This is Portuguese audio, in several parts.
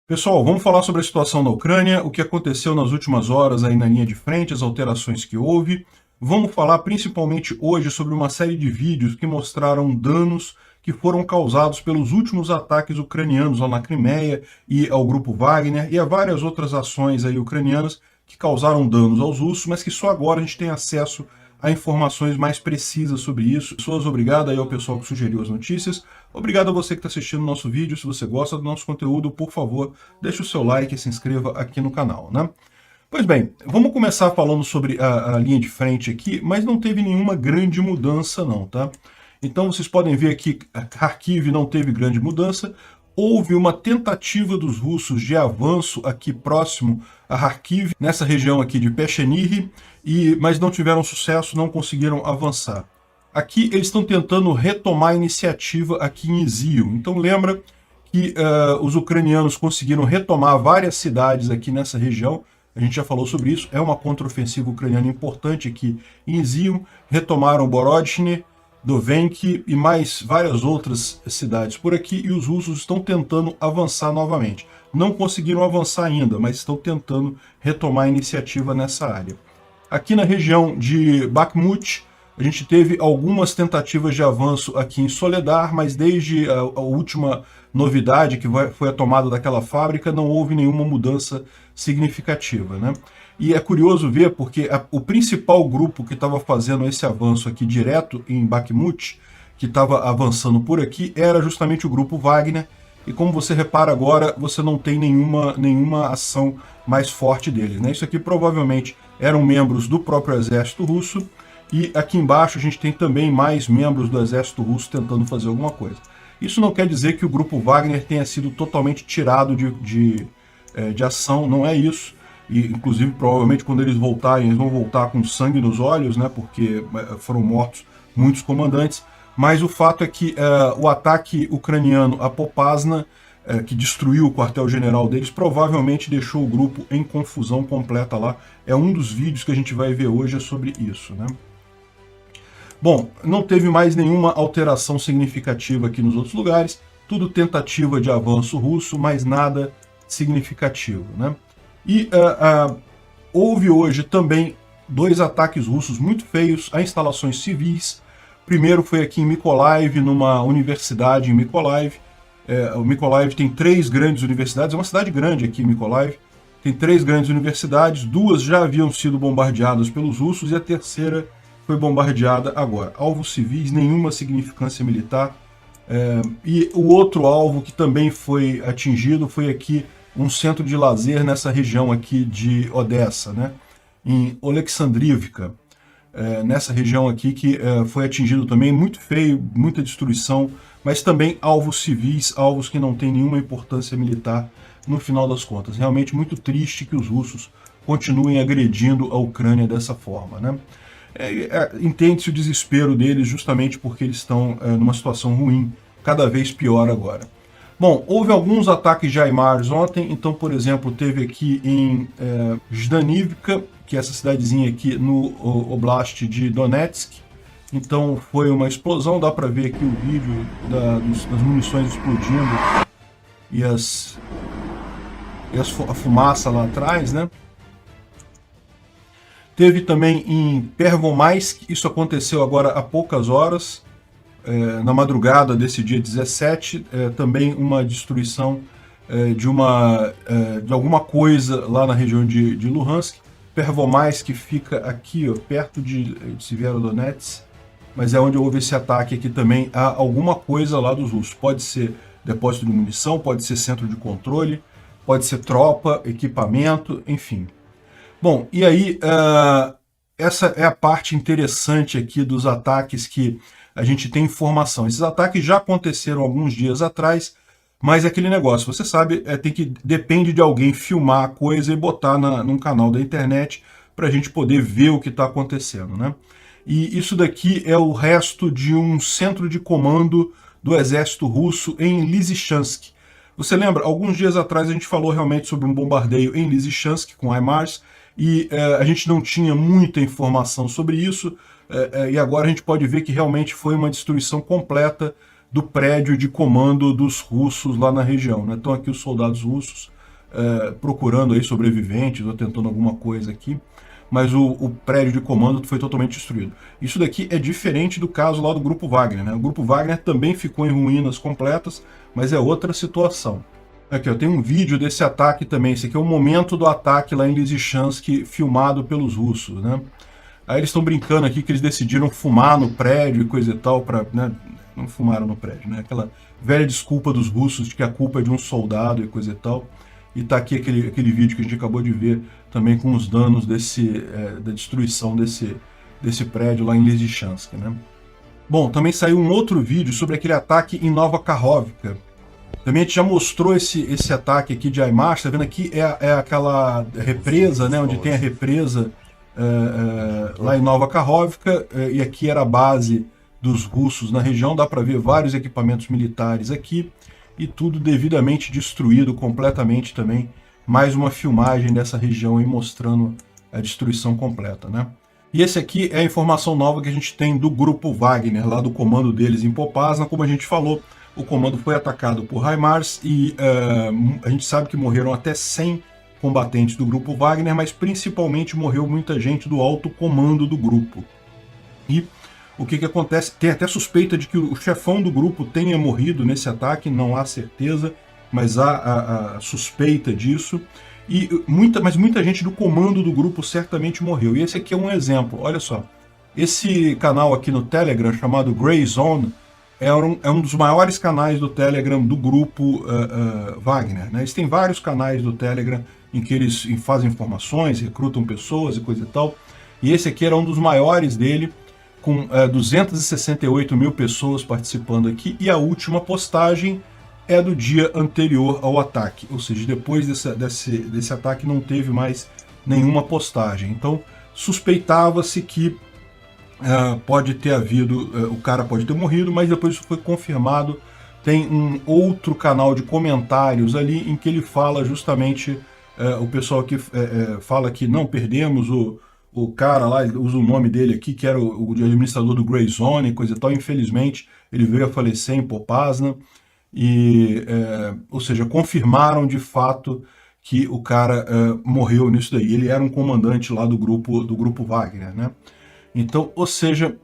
Pessoal, vamos falar sobre a situação na Ucrânia, o que aconteceu nas últimas horas aí na linha de frente, as alterações que houve. Vamos falar principalmente hoje sobre uma série de vídeos que mostraram danos que foram causados pelos últimos ataques ucranianos lá na Crimeia e ao grupo Wagner e a várias outras ações aí ucranianas que causaram danos aos russos, mas que só agora a gente tem acesso a informações mais precisas sobre isso. Pessoas, obrigado aí ao pessoal que sugeriu as notícias. Obrigado a você que está assistindo o nosso vídeo. Se você gosta do nosso conteúdo, por favor, deixe o seu like e se inscreva aqui no canal, né? Pois bem, vamos começar falando sobre a linha de frente aqui, mas não teve nenhuma grande mudança não, tá? Então vocês podem ver aqui que Kharkiv não teve grande mudança. Houve uma tentativa dos russos de avanço aqui próximo a Kharkiv, nessa região aqui de Pecheniri, mas não tiveram sucesso, não conseguiram avançar. Aqui eles estão tentando retomar a iniciativa aqui em Izium. Então lembra que os ucranianos conseguiram retomar várias cidades aqui nessa região. A gente já falou sobre isso. É uma contraofensiva ucraniana importante aqui em Izium. Retomaram Borodchny, Dovenki e mais várias outras cidades por aqui, e os russos estão tentando avançar novamente. Não conseguiram avançar ainda, mas estão tentando retomar a iniciativa nessa área. Aqui na região de Bakhmut, a gente teve algumas tentativas de avanço aqui em Soledar, mas desde a última novidade, que foi a tomada daquela fábrica, não houve nenhuma mudança significativa, né? E é curioso ver porque o principal grupo que estava fazendo esse avanço aqui direto em Bakhmut, que estava avançando por aqui, era justamente o grupo Wagner, e como você repara agora, você não tem nenhuma ação mais forte deles, né? Isso aqui provavelmente eram membros do próprio exército russo, e aqui embaixo a gente tem também mais membros do exército russo tentando fazer alguma coisa. Isso não quer dizer que o grupo Wagner tenha sido totalmente tirado de ação, não é isso. E, inclusive, provavelmente, quando eles voltarem, eles vão voltar com sangue nos olhos, né, porque foram mortos muitos comandantes. Mas o fato é que o ataque ucraniano a Popasna, que destruiu o quartel-general deles, provavelmente deixou o grupo em confusão completa lá. É um dos vídeos que a gente vai ver hoje sobre isso, né? Bom, não teve mais nenhuma alteração significativa aqui nos outros lugares. Tudo tentativa de avanço russo, mas nada significativo, né? E houve hoje também dois ataques russos muito feios a instalações civis. Primeiro foi aqui em Mykolaiv, numa universidade em Mykolaiv. O Mykolaiv tem 3 grandes universidades, é uma cidade grande aqui em Mykolaiv. Tem 3 grandes universidades, 2 já haviam sido bombardeadas pelos russos e a terceira foi bombardeada agora. Alvos civis, nenhuma significância militar. E o outro alvo que também foi atingido foi aqui um centro de lazer nessa região aqui de Odessa, né? Em Oleksandrivka, nessa região aqui que foi atingido também, muito feio, muita destruição, mas também alvos civis, alvos que não têm nenhuma importância militar no final das contas. Realmente muito triste que os russos continuem agredindo a Ucrânia dessa forma, né? Entende-se o desespero deles justamente porque eles estão numa situação ruim, cada vez pior agora. Bom, houve alguns ataques de HIMARS ontem, então, por exemplo, teve aqui em Zdanivka, que é essa cidadezinha aqui no Oblast de Donetsk. Então foi uma explosão, dá para ver aqui o vídeo das munições explodindo e a fumaça lá atrás, né? Teve também em Pervomaisk, isso aconteceu agora há poucas horas, na madrugada desse dia 17, também uma destruição de alguma coisa lá na região de Luhansk. Pervomaisk fica aqui, ó, perto de Severodonetsk, mas é onde houve esse ataque aqui também. Há alguma coisa lá dos russos. Pode ser depósito de munição, pode ser centro de controle, pode ser tropa, equipamento, enfim. Bom, e aí essa é a parte interessante aqui dos ataques que a gente tem informação. Esses ataques já aconteceram alguns dias atrás, mas é aquele negócio, você sabe, depende de alguém filmar a coisa e botar num canal da internet para a gente poder ver o que está acontecendo, né? E isso daqui é o resto de um centro de comando do exército russo em Lysychansk. Você lembra, alguns dias atrás a gente falou realmente sobre um bombardeio em Lysychansk com HIMARS, e a gente não tinha muita informação sobre isso, e agora a gente pode ver que realmente foi uma destruição completa do prédio de comando dos russos lá na região, né? Estão aqui os soldados russos procurando aí sobreviventes ou tentando alguma coisa aqui, mas o prédio de comando foi totalmente destruído. Isso daqui é diferente do caso lá do Grupo Wagner, né? O Grupo Wagner também ficou em ruínas completas, mas é outra situação. Aqui, ó, tem um vídeo desse ataque também. Esse aqui é o momento do ataque lá em Lysychansk, filmado pelos russos, né? Aí eles estão brincando aqui que eles decidiram fumar no prédio e coisa e tal, né? Não fumaram no prédio, né? Aquela velha desculpa dos russos de que a culpa é de um soldado e coisa e tal. E tá aqui aquele vídeo que a gente acabou de ver também com os danos da destruição desse prédio lá em Lysychansk, né? Bom, também saiu um outro vídeo sobre aquele ataque em Nova Kakhovka. Também a gente já mostrou esse ataque aqui de HIMARS, tá vendo aqui? É aquela represa, né? Onde tem a represa lá em Nova Kakhovka, e aqui era a base dos russos na região. Dá para ver vários equipamentos militares aqui, e tudo devidamente destruído completamente também. Mais uma filmagem dessa região aí mostrando a destruição completa, né? E esse aqui é a informação nova que a gente tem do Grupo Wagner, lá do comando deles em Popasna. Como a gente falou, o comando foi atacado por HIMARS e a gente sabe que morreram até 100 combatentes do Grupo Wagner, mas principalmente morreu muita gente do alto comando do grupo. E o que acontece? Tem até suspeita de que o chefão do grupo tenha morrido nesse ataque, não há certeza, mas há a suspeita disso. Mas muita gente do comando do grupo certamente morreu. E esse aqui é um exemplo, olha só. Esse canal aqui no Telegram, chamado Grey Zone, é um dos maiores canais do Telegram do grupo Wagner, né? Eles têm vários canais do Telegram em que eles fazem informações, recrutam pessoas e coisa e tal. E esse aqui era um dos maiores dele, com 268 mil pessoas participando aqui. E a última postagem é do dia anterior ao ataque, ou seja, depois desse ataque não teve mais nenhuma postagem. Então suspeitava-se que pode ter havido, o cara pode ter morrido, mas depois isso foi confirmado. Tem um outro canal de comentários ali em que ele fala justamente, o pessoal que fala que não perdemos o cara lá, ele usa o nome dele aqui, que era o administrador do Grey Zone e coisa e tal. Infelizmente ele veio a falecer em Popasna. Ou seja, confirmaram de fato que o cara morreu nisso daí. Ele era um comandante lá do grupo Wagner, né? Então, ou seja,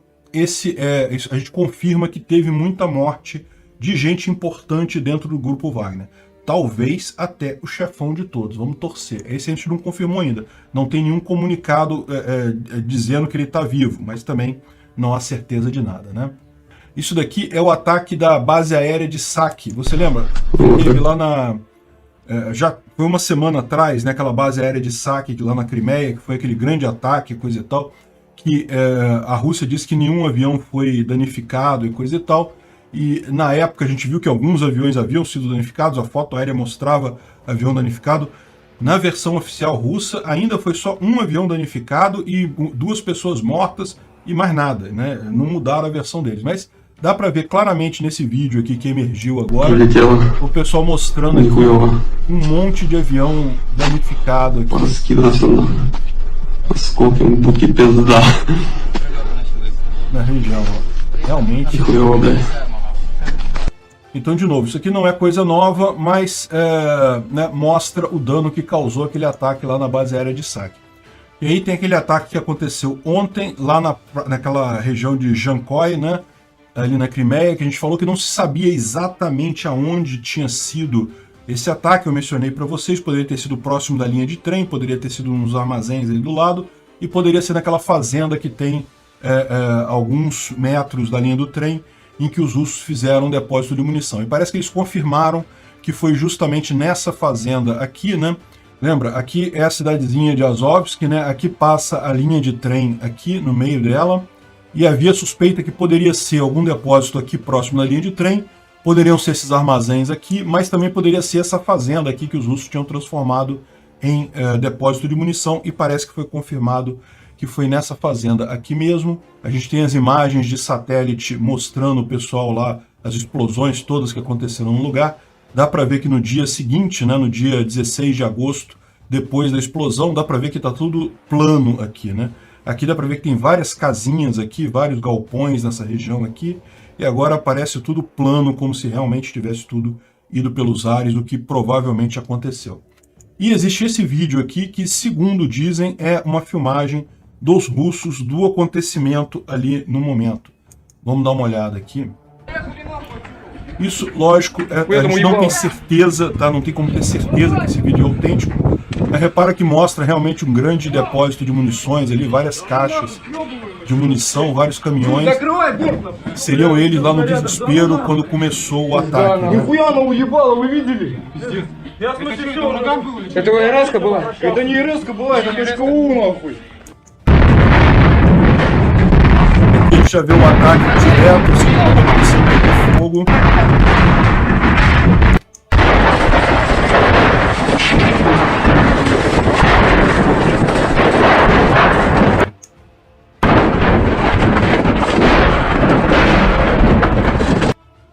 a gente confirma que teve muita morte de gente importante dentro do grupo Wagner. Talvez até o chefão de todos. Vamos torcer. Esse a gente não confirmou ainda. Não tem nenhum comunicado dizendo que ele está vivo, mas também não há certeza de nada, né? Isso daqui é o ataque da base aérea de Saki. Você lembra? Teve lá já foi uma semana atrás, né, aquela base aérea de Saki lá na Crimeia, que foi aquele grande ataque, coisa e tal, que a Rússia disse que nenhum avião foi danificado e coisa e tal. E na época a gente viu que alguns aviões haviam sido danificados, a foto aérea mostrava avião danificado. Na versão oficial russa ainda foi só um avião danificado e 2 pessoas mortas e mais nada, né? Não mudaram a versão deles, mas dá para ver claramente nesse vídeo aqui que emergiu agora, o pessoal mostrando aqui um monte de avião danificado aqui. Na região, ó. Realmente. Então, de novo, isso aqui não é coisa nova, mas né, mostra o dano que causou aquele ataque lá na base aérea de Saki. E aí tem aquele ataque que aconteceu ontem, lá naquela região de Jankoy, né, ali na Crimeia, que a gente falou que não se sabia exatamente aonde tinha sido esse ataque. Eu mencionei para vocês, poderia ter sido próximo da linha de trem, poderia ter sido nos armazéns ali do lado, e poderia ser naquela fazenda que tem alguns metros da linha do trem, em que os russos fizeram um depósito de munição. E parece que eles confirmaram que foi justamente nessa fazenda aqui, né? Lembra, aqui é a cidadezinha de Azovsk, né? Aqui passa a linha de trem aqui no meio dela, e havia suspeita que poderia ser algum depósito aqui próximo da linha de trem, poderiam ser esses armazéns aqui, mas também poderia ser essa fazenda aqui que os russos tinham transformado em depósito de munição, e parece que foi confirmado que foi nessa fazenda aqui mesmo. A gente tem as imagens de satélite mostrando o pessoal lá, as explosões todas que aconteceram no lugar. Dá para ver que no dia seguinte, né, no dia 16 de agosto, depois da explosão, dá para ver que está tudo plano aqui, né? Aqui dá para ver que tem várias casinhas aqui, vários galpões nessa região aqui, e agora aparece tudo plano, como se realmente tivesse tudo ido pelos ares, o que provavelmente aconteceu. E existe esse vídeo aqui que, segundo dizem, é uma filmagem dos russos do acontecimento ali no momento. Vamos dar uma olhada aqui. Isso, lógico, a gente não tem certeza, tá? Não tem como ter certeza que esse vídeo é autêntico. Mas repara que mostra realmente um grande depósito de munições ali, várias caixas de munição, vários caminhões. Seriam eles lá no desespero quando começou o ataque, né? Это РС-ка была? Это не РС-ка была, это точка У, нахуй. A gente já vê o ataque direto, assim, fogo.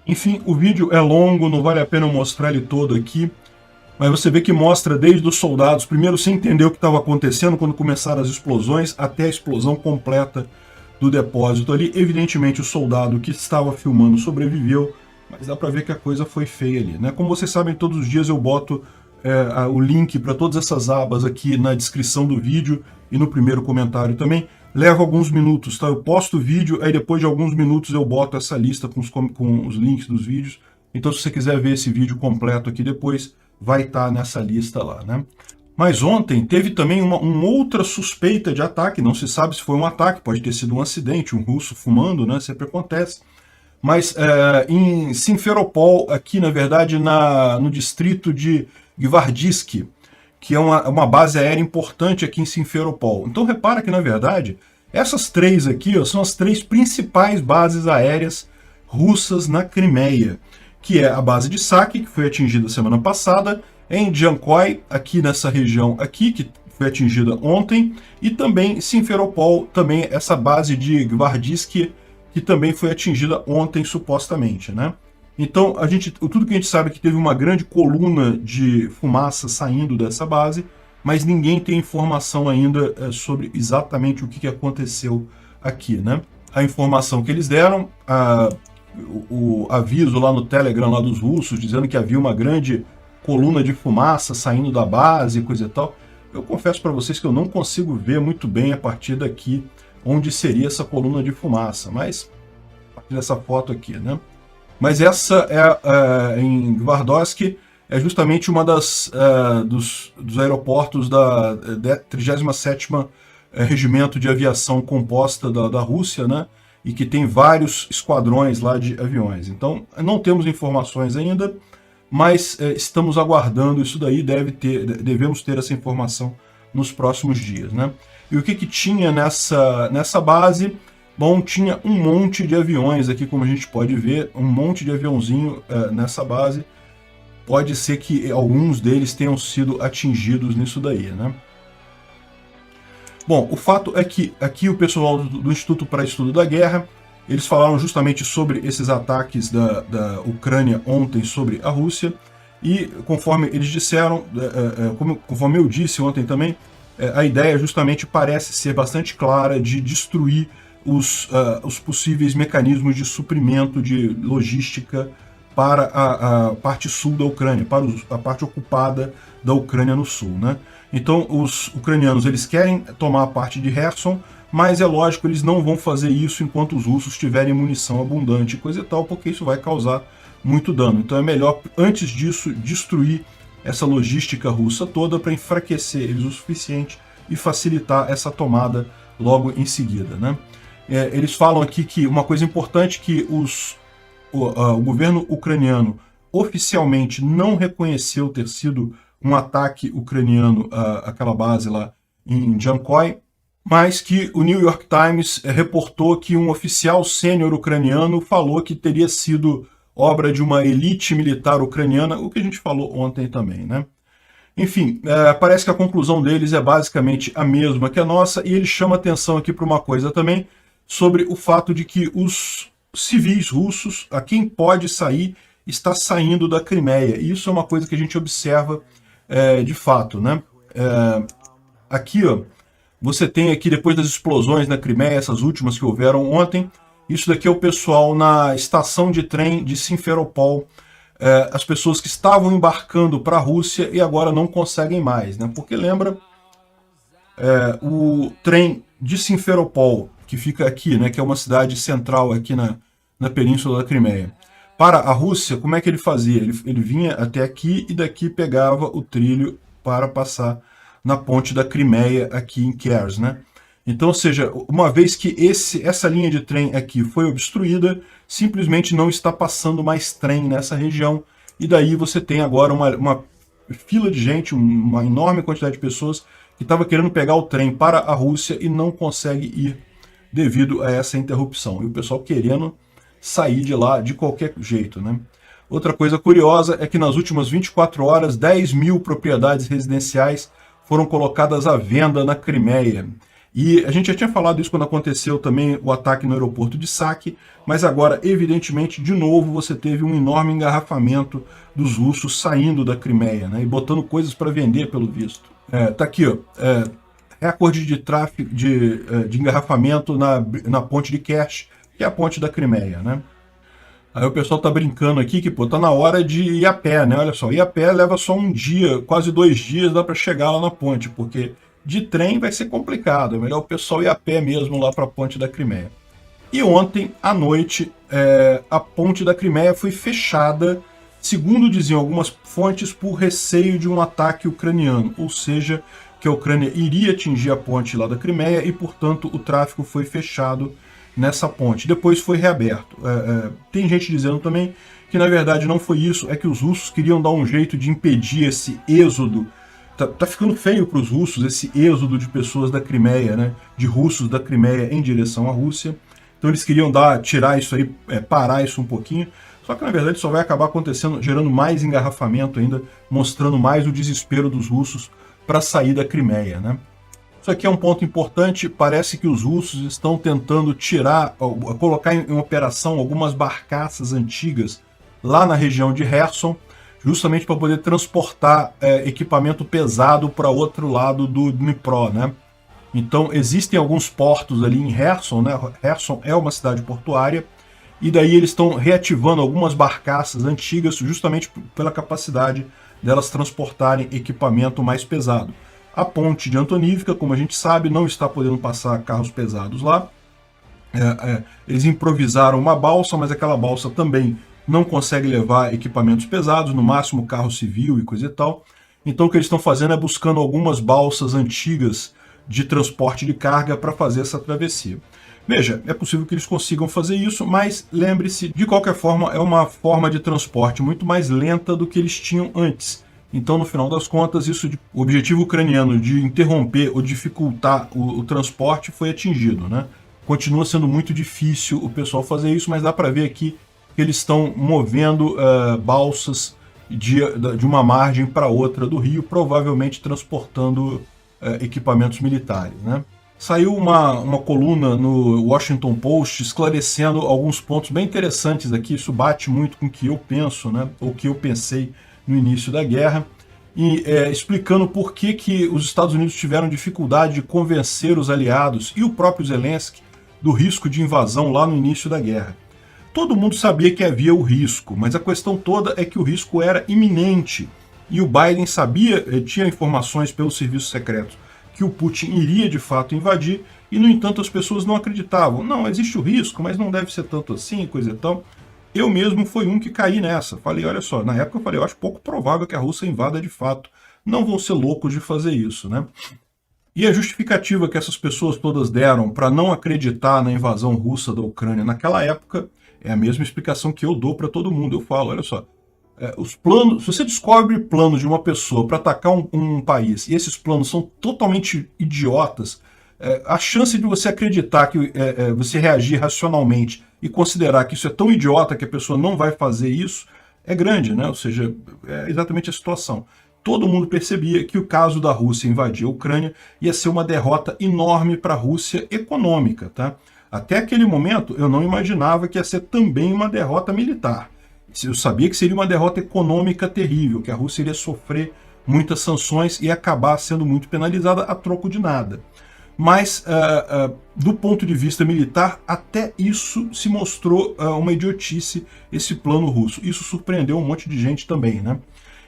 Enfim, o vídeo é longo, não vale a pena eu mostrar ele todo aqui, mas você vê que mostra desde os soldados, primeiro sem entender o que estava acontecendo quando começaram as explosões, até a explosão completa do depósito ali. Evidentemente o soldado que estava filmando sobreviveu, mas dá para ver que a coisa foi feia ali, né? Como vocês sabem, todos os dias eu boto o link para todas essas abas aqui na descrição do vídeo e no primeiro comentário também. Leva alguns minutos, tá? Eu posto o vídeo, aí depois de alguns minutos eu boto essa lista com os links dos vídeos. Então se você quiser ver esse vídeo completo aqui depois, vai estar nessa lista lá, né? Mas ontem teve também uma outra suspeita de ataque, não se sabe se foi um ataque, pode ter sido um acidente, um russo fumando, né? Sempre acontece. Mas em Simferopol, aqui na verdade no distrito de Gvardisk, que é uma base aérea importante aqui em Simferopol. Então repara que, na verdade, essas três aqui, ó, são as três principais bases aéreas russas na Crimeia, que é a base de Saki, que foi atingida semana passada, em Jankoy, aqui nessa região aqui, que foi atingida ontem, e também Simferopol, também essa base de Gvardisk, que também foi atingida ontem, supostamente, né? Então, tudo que a gente sabe é que teve uma grande coluna de fumaça saindo dessa base, mas ninguém tem informação ainda sobre exatamente o que aconteceu aqui, né? A informação que eles deram, o aviso lá no Telegram lá dos russos, dizendo que havia uma grande coluna de fumaça saindo da base e coisa e tal. Eu confesso para vocês que eu não consigo ver muito bem a partir daqui onde seria essa coluna de fumaça, mas a partir dessa foto aqui, né? Mas essa em Gvardosk é justamente uma dos aeroportos da 37ª Regimento de Aviação Composta da Rússia, né? E que tem vários esquadrões lá de aviões. Então, não temos informações ainda, mas estamos aguardando isso daí, devemos ter essa informação nos próximos dias, né? E o que tinha nessa base? Bom, tinha um monte de aviões aqui, como a gente pode ver, um monte de aviãozinho nessa base. Pode ser que alguns deles tenham sido atingidos nisso daí, né? Bom, o fato é que aqui o pessoal do Instituto para Estudo da Guerra, eles falaram justamente sobre esses ataques da Ucrânia ontem sobre a Rússia, e conforme eles disseram, conforme eu disse ontem também, a ideia justamente parece ser bastante clara de destruir os possíveis mecanismos de suprimento de logística para a parte sul da Ucrânia, para a parte ocupada da Ucrânia no sul, né? Então os ucranianos eles querem tomar a parte de Kherson, mas é lógico, eles não vão fazer isso enquanto os russos tiverem munição abundante e coisa e tal, porque isso vai causar muito dano. Então é melhor, antes disso, destruir essa logística russa toda para enfraquecer eles o suficiente e facilitar essa tomada logo em seguida, né? Eles falam aqui que uma coisa importante que o governo ucraniano oficialmente não reconheceu ter sido um ataque ucraniano àquela base lá em Jankoy, mas que o New York Times reportou que um oficial sênior ucraniano falou que teria sido obra de uma elite militar ucraniana, o que a gente falou ontem também, né? Enfim, parece que a conclusão deles é basicamente a mesma que a nossa, e ele chama atenção aqui para uma coisa também, sobre o fato de que os civis russos, a quem pode sair, está saindo da Crimeia. E isso é uma coisa que a gente observa de fato, né? Aqui, ó, você tem aqui, depois das explosões na Crimeia, essas últimas que houveram ontem, Isso daqui é o pessoal na estação de trem de Simferopol, as pessoas que estavam embarcando para a Rússia e agora não conseguem mais, né? Porque lembra, o trem de Simferopol, que fica aqui, né, que é uma cidade central aqui na Península da Crimeia, para a Rússia, como é que ele fazia? Ele vinha até aqui e daqui pegava o trilho para passar na ponte da Crimeia aqui em Kers, né? Então, ou seja, uma vez que essa linha de trem aqui foi obstruída, simplesmente não está passando mais trem nessa região, e daí você tem agora uma fila de gente, uma enorme quantidade de pessoas que estava querendo pegar o trem para a Rússia e não consegue ir devido a essa interrupção. E o pessoal querendo sair de lá de qualquer jeito, né? Outra coisa curiosa é que nas últimas 24 horas, 10 mil propriedades residenciais foram colocadas à venda na Crimeia. E a gente já tinha falado isso quando aconteceu também o ataque no aeroporto de Saki, mas agora, evidentemente, de novo, você teve um enorme engarrafamento dos russos saindo da Crimeia, né, e botando coisas para vender, pelo visto. Tá aqui, ó, recorde de tráfego, de engarrafamento na ponte de Kerch, que é a ponte da Crimeia, né? Aí o pessoal tá brincando aqui que, pô, tá na hora de ir a pé, né? Olha só, ir a pé leva só um dia, quase 2 dias, dá para chegar lá na ponte, porque de trem vai ser complicado, é melhor o pessoal ir a pé mesmo lá para a ponte da Crimeia. E ontem, à noite, a ponte da Crimeia foi fechada, segundo diziam algumas fontes, por receio de um ataque ucraniano, ou seja, que a Ucrânia iria atingir a ponte lá da Crimeia e, portanto, o tráfego foi fechado nessa ponte. Depois foi reaberto. Tem gente dizendo também que, na verdade, não foi isso, é que os russos queriam dar um jeito de impedir esse êxodo. Tá ficando feio para os russos esse êxodo de pessoas da Crimeia, né? De russos da Crimeia em direção à Rússia. Então eles queriam tirar isso aí, parar isso um pouquinho. Só que na verdade só vai acabar acontecendo, gerando mais engarrafamento ainda, mostrando mais o desespero dos russos para sair da Crimeia, né? Isso aqui é um ponto importante. Parece que os russos estão tentando colocar em operação algumas barcaças antigas lá na região de Kherson, justamente para poder transportar equipamento pesado para outro lado do Dnipro, né? Então existem alguns portos ali em Kherson, né? Kherson é uma cidade portuária, e daí eles estão reativando algumas barcaças antigas justamente pela capacidade delas transportarem equipamento mais pesado. A ponte de Antonivka, como a gente sabe, não está podendo passar carros pesados lá. Eles improvisaram uma balsa, mas aquela balsa também não consegue levar equipamentos pesados, no máximo carro civil e coisa e tal. Então o que eles estão fazendo é buscando algumas balsas antigas de transporte de carga para fazer essa travessia. Veja, é possível que eles consigam fazer isso, mas lembre-se, de qualquer forma, é uma forma de transporte muito mais lenta do que eles tinham antes. Então, no final das contas, o objetivo ucraniano de interromper ou dificultar o transporte foi atingido, né? Continua sendo muito difícil o pessoal fazer isso, mas dá para ver aqui que eles estão movendo balsas de uma margem para outra do rio, provavelmente transportando equipamentos militares, né? Saiu uma coluna no Washington Post esclarecendo alguns pontos bem interessantes aqui. Isso bate muito com o que eu penso, né? Ou o que eu pensei no início da guerra, e explicando por que os Estados Unidos tiveram dificuldade de convencer os aliados e o próprio Zelensky do risco de invasão lá no início da guerra. Todo mundo sabia que havia o risco, mas a questão toda é que o risco era iminente, e o Biden tinha informações pelos serviços secretos que o Putin iria de fato invadir, e no entanto as pessoas não acreditavam. Não, existe o risco, mas não deve ser tanto assim, coisa e tal. Eu mesmo fui um que caí nessa. Falei, olha só, na época eu falei, eu acho pouco provável que a Rússia invada de fato. Não vão ser loucos de fazer isso, né? E a justificativa que essas pessoas todas deram para não acreditar na invasão russa da Ucrânia naquela época é a mesma explicação que eu dou para todo mundo. Eu falo, olha só, os planos, se você descobre planos de uma pessoa para atacar um país e esses planos são totalmente idiotas, a chance de você acreditar que você reagir racionalmente e considerar que isso é tão idiota que a pessoa não vai fazer isso é grande, né? Ou seja, é exatamente a situação. Todo mundo percebia que o caso da Rússia invadir a Ucrânia ia ser uma derrota enorme para a Rússia econômica, tá? Até aquele momento eu não imaginava que ia ser também uma derrota militar. Eu sabia que seria uma derrota econômica terrível, que a Rússia iria sofrer muitas sanções e acabar sendo muito penalizada a troco de nada. mas do ponto de vista militar, até isso se mostrou uma idiotice, esse plano russo. Isso surpreendeu um monte de gente também, né?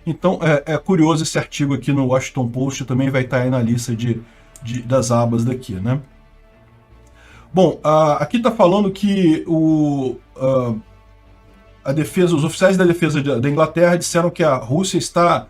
Então é curioso esse artigo aqui no Washington Post, também vai estar aí na lista das abas daqui, né? Bom, aqui está falando que os oficiais da defesa da Inglaterra disseram que a Rússia está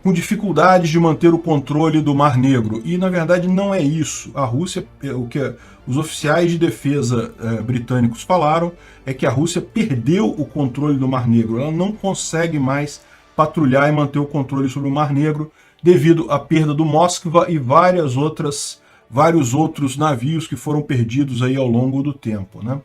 com dificuldades de manter o controle do Mar Negro. E, na verdade, não é isso. A Rússia, o que os oficiais de defesa britânicos falaram é que a Rússia perdeu o controle do Mar Negro. Ela não consegue mais patrulhar e manter o controle sobre o Mar Negro devido à perda do Moskva e vários outros navios que foram perdidos aí ao longo do tempo, né?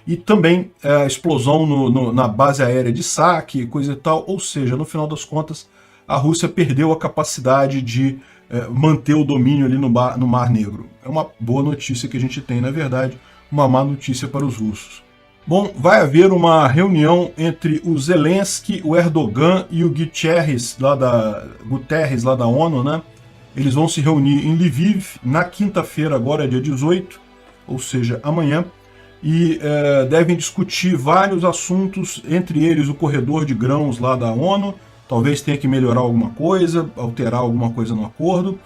E também a explosão na base aérea de Saki, coisa e tal. Ou seja, no final das contas, a Rússia perdeu a capacidade de manter o domínio ali no Mar Negro. É uma boa notícia que a gente tem, na verdade, uma má notícia para os russos. Bom, vai haver uma reunião entre o Zelensky, o Erdogan e o Guterres, lá da ONU, né? Eles vão se reunir em Lviv na quinta-feira, agora dia 18, ou seja, amanhã, e devem discutir vários assuntos, entre eles o corredor de grãos lá da ONU. Talvez tenha que melhorar alguma coisa, alterar alguma coisa no acordo.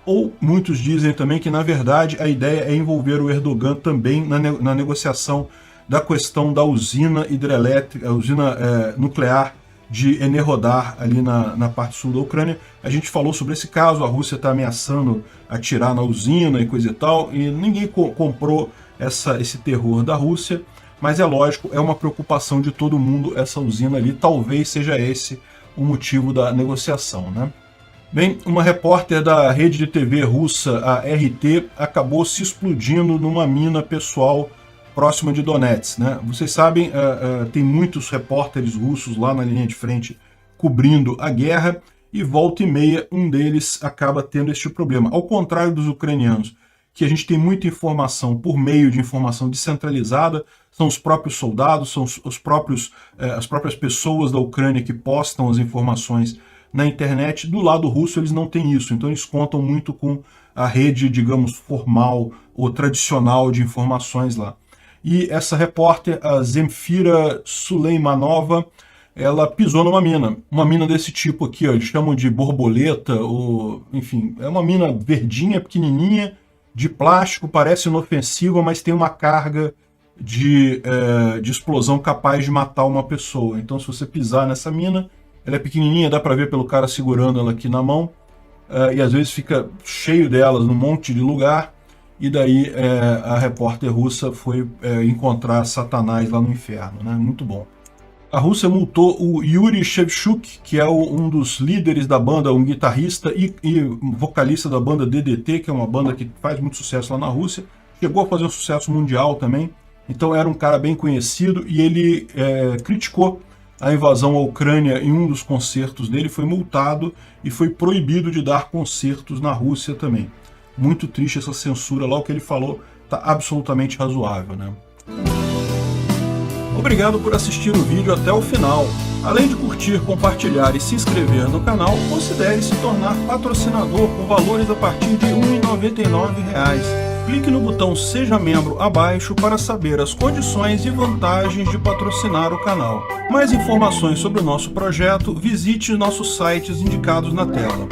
Ou muitos dizem também que, na verdade, a ideia é envolver o Erdogan também na negociação da questão da usina hidrelétrica, a usina nuclear de Enerhodar, ali na parte sul da Ucrânia. A gente falou sobre esse caso, a Rússia está ameaçando atirar na usina e coisa e tal, e ninguém comprou esse terror da Rússia, mas é lógico, é uma preocupação de todo mundo essa usina ali, talvez seja esse o motivo da negociação, né? Bem, uma repórter da rede de TV russa, a RT, acabou se explodindo numa mina pessoal próxima de Donetsk, né? Vocês sabem, tem muitos repórteres russos lá na linha de frente cobrindo a guerra, e volta e meia um deles acaba tendo este problema. Ao contrário dos ucranianos, que a gente tem muita informação por meio de informação descentralizada, são os próprios soldados, são as próprias pessoas da Ucrânia que postam as informações na internet. Do lado russo eles não têm isso, então eles contam muito com a rede, digamos, formal ou tradicional de informações lá. E essa repórter, a Zemfira Suleimanova, ela pisou numa mina desse tipo aqui, ó, eles chamam de borboleta, ou enfim, é uma mina verdinha, pequenininha, de plástico, parece inofensiva, mas tem uma carga de explosão capaz de matar uma pessoa. Então, se você pisar nessa mina, ela é pequenininha, dá para ver pelo cara segurando ela aqui na mão, e às vezes fica cheio delas num monte de lugar, e daí a repórter russa foi encontrar Satanás lá no inferno, né? Muito bom. A Rússia multou o Yuri Shevchuk, que é um dos líderes da banda, um guitarrista e vocalista da banda DDT, que é uma banda que faz muito sucesso lá na Rússia. Chegou a fazer um sucesso mundial também, então era um cara bem conhecido, e ele criticou a invasão à Ucrânia em um dos concertos dele, foi multado e foi proibido de dar concertos na Rússia também. Muito triste essa censura lá, o que ele falou está absolutamente razoável, né? Obrigado por assistir o vídeo até o final. Além de curtir, compartilhar e se inscrever no canal, considere se tornar patrocinador com valores a partir de R$ 1,99. Clique no botão Seja Membro abaixo para saber as condições e vantagens de patrocinar o canal. Mais informações sobre o nosso projeto, visite nossos sites indicados na tela.